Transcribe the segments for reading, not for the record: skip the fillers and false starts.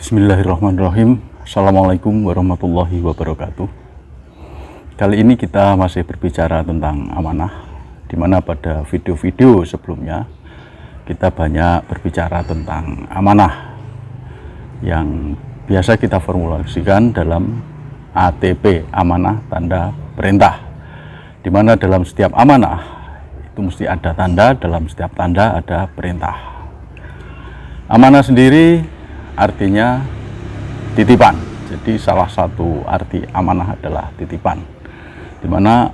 Bismillahirrahmanirrahim. Assalamualaikum warahmatullahi wabarakatuh. Kali ini kita masih berbicara tentang amanah, di mana pada video-video sebelumnya kita banyak berbicara tentang amanah yang biasa kita formulasikan dalam ATP, amanah tanda perintah, di mana dalam setiap amanah itu mesti ada tanda, dalam setiap tanda ada perintah. Amanah sendiri artinya titipan. Jadi salah satu arti amanah adalah titipan, di mana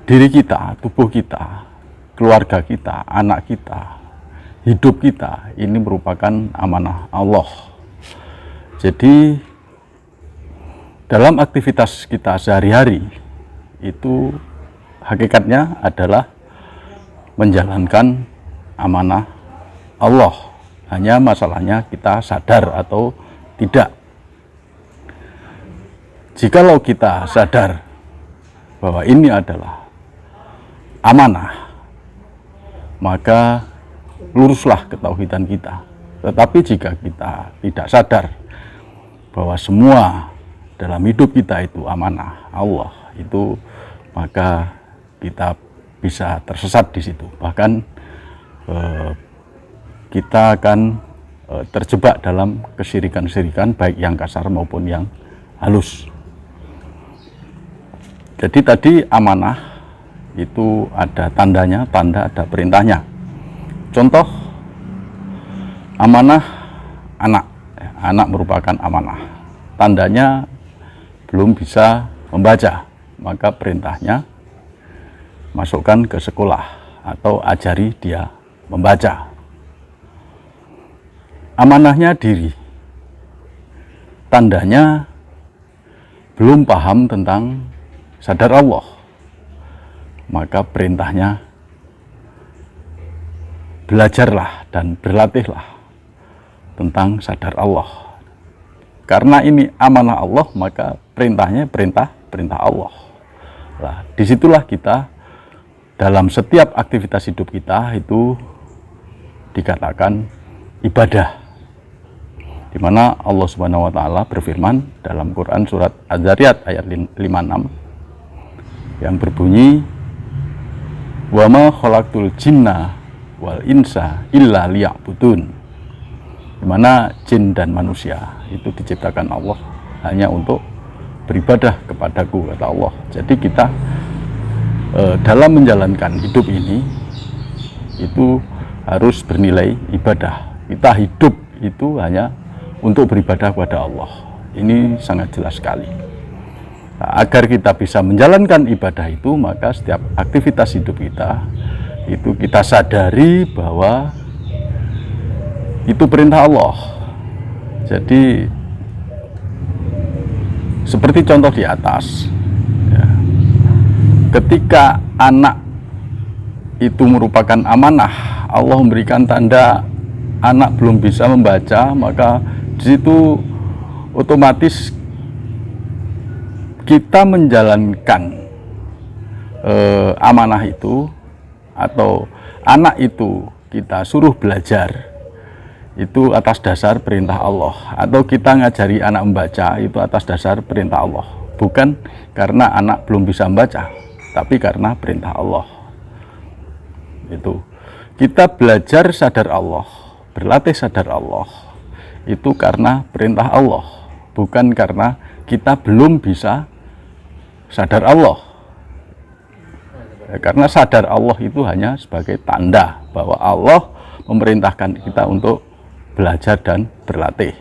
diri kita, tubuh kita, keluarga kita, anak kita, hidup kita ini merupakan amanah Allah. Jadi dalam aktivitas kita sehari-hari itu hakikatnya adalah menjalankan amanah Allah. Hanya masalahnya kita sadar atau tidak. Jikalau kita sadar bahwa ini adalah amanah, maka luruslah ketauhidan kita. Tetapi jika kita tidak sadar bahwa semua dalam hidup kita itu amanah Allah, itu maka kita bisa tersesat di situ. Bahkan kita akan terjebak dalam kesyirikan-syirikan, baik yang kasar maupun yang halus. Jadi tadi amanah itu ada tandanya, tanda ada perintahnya. Contoh amanah anak. Anak merupakan amanah. Tandanya belum bisa membaca, maka perintahnya masukkan ke sekolah atau ajari dia membaca. Amanahnya diri, tandanya belum paham tentang sadar Allah, maka perintahnya belajarlah dan berlatihlah tentang sadar Allah. Karena ini amanah Allah, maka perintahnya perintah Allah. Nah, disitulah kita dalam setiap aktivitas hidup kita itu dikatakan ibadah, di mana Allah Subhanahu wa taala berfirman dalam Quran surat Az-Zariyat ayat 56 yang berbunyi, "Wa ma khalaqtul jinna wal insa illa liya'budun." Di mana jin dan manusia itu diciptakan Allah hanya untuk beribadah kepadaku, kata Allah. Jadi kita dalam menjalankan hidup ini itu harus bernilai ibadah. Kita hidup itu hanya untuk beribadah kepada Allah. Ini sangat jelas sekali. Nah, agar kita bisa menjalankan ibadah itu, maka setiap aktivitas hidup kita itu kita sadari bahwa itu perintah Allah. Jadi seperti contoh di atas ya, ketika anak itu merupakan amanah, Allah memberikan tanda anak belum bisa membaca, maka di situ otomatis kita menjalankan amanah itu, atau anak itu kita suruh belajar itu atas dasar perintah Allah, atau kita ngajari anak membaca itu atas dasar perintah Allah, bukan karena anak belum bisa membaca, tapi karena perintah Allah. Itu kita belajar sadar Allah, berlatih sadar Allah itu karena perintah Allah, bukan karena kita belum bisa sadar Allah. Karena sadar Allah itu hanya sebagai tanda bahwa Allah memerintahkan kita untuk belajar dan berlatih.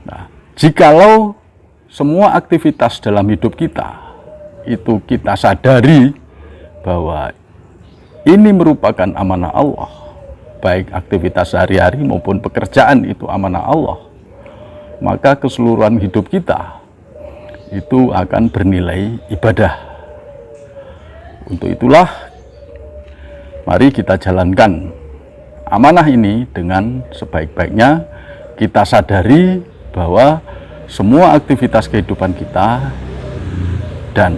Nah, jikalau semua aktivitas dalam hidup kita itu kita sadari bahwa ini merupakan amanah Allah, baik aktivitas sehari-hari maupun pekerjaan itu amanah Allah, maka keseluruhan hidup kita itu akan bernilai ibadah. Untuk itulah mari kita jalankan amanah ini dengan sebaik-baiknya. Kita sadari bahwa semua aktivitas kehidupan kita dan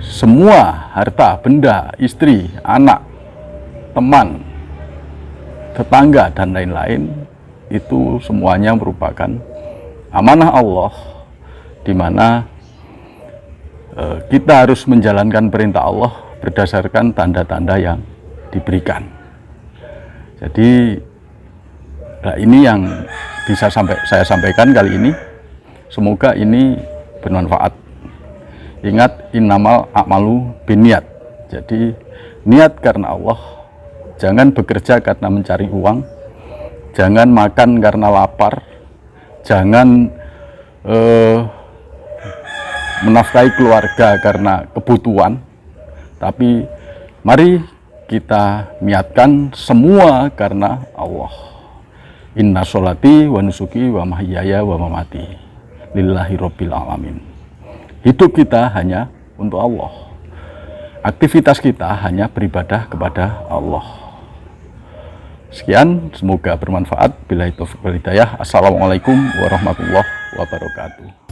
semua harta, benda, istri, anak, teman, tetangga, dan lain-lain itu semuanya merupakan amanah Allah, di mana kita harus menjalankan perintah Allah berdasarkan tanda-tanda yang diberikan. Jadi ini yang bisa saya sampaikan kali ini. Semoga ini bermanfaat. Ingat, innamal a'malu binniyat. Jadi niat karena Allah. Jangan bekerja karena mencari uang, jangan makan karena lapar, jangan menafkahi keluarga karena kebutuhan, tapi mari kita niatkan semua karena Allah. Inna sholati wa nusuki wa mahyaya wa mamati lillahi rabbil alamin. Hidup kita hanya untuk Allah, aktivitas kita hanya beribadah kepada Allah. Sekian, semoga bermanfaat. Billahi taufiq wal hidayah. Assalamualaikum warahmatullahi wabarakatuh.